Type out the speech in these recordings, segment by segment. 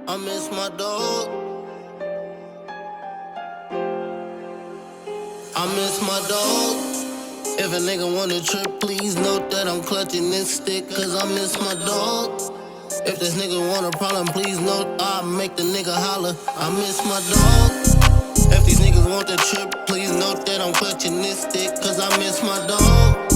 I miss my dog. I miss my dog. If a nigga wanna trip, please note that I'm clutching this stick, cause I miss my dog. If this nigga want a problem, please note I make the nigga holler. I miss my dog. If these niggas want the trip, please note that I'm clutching this stick, cause I miss my dog.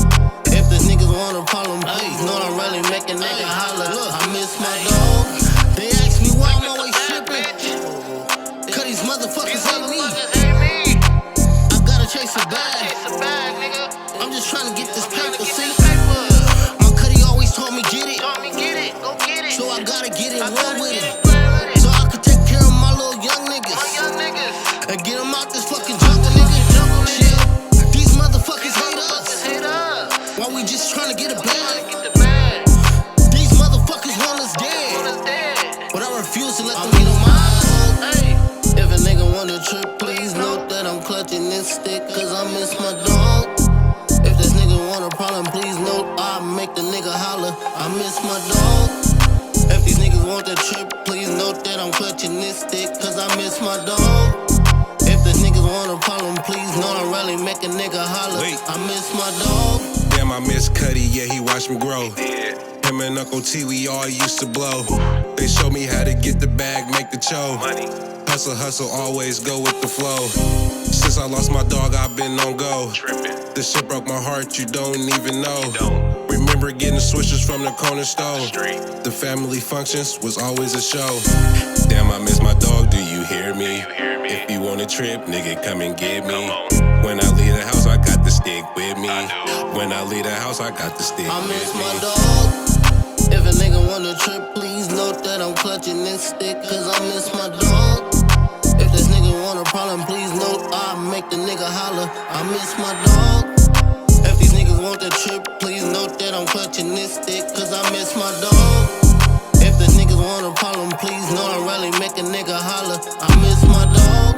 If these niggas want a problem, please note I'm really making nigga holler. Look, I miss my dog. They ask me why I'm always tripping, cause these motherfuckers hate me. I gotta chase a bag. I'm just trying to get this paper, see? My cutty always told me get it, so I gotta get it, run with it, so I can take care of my little young niggas and get them out this fucking jungle, nigga. Shit, these motherfuckers hate us while we just trying to get a bag. These motherfuckers want us dead, but I refuse to let them get on my eyes. If a nigga wanna trip, please note that I'm clutching this stick, cause I miss my dog. If this nigga want a problem, please note I make the nigga holler. I miss my dog. If these niggas want the trip, please note that I'm clutching this stick, cause I miss my dog. If the niggas want a problem, please note I'm really make a nigga holler. I miss my dog. Damn, I miss Cuddy, yeah, he watched me grow. Him and Uncle T, we all used to blow. They showed me how to get the bag, make the cho. Hustle, hustle, always go with the flow. Since I lost my dog, I've been on go. This shit broke my heart, you don't even know. Remember getting switches from the corner store. The family functions was always a show. Damn, I miss my dog, do you hear me? If you want a trip, nigga, come and get me. When I leave the house, I got the stick with me. When I leave the house, I got the stick I miss with my me. dog. If a nigga wanna trip, please note that I'm clutching this stick, cause I miss my dog. If this nigga want a problem, please note I make the nigga holler. I miss my dog. If these niggas want the trip, please note that I'm clutching this stick, cause I miss my dog. If the niggas want a problem, please note I'm really make a nigga holler. I miss my dog.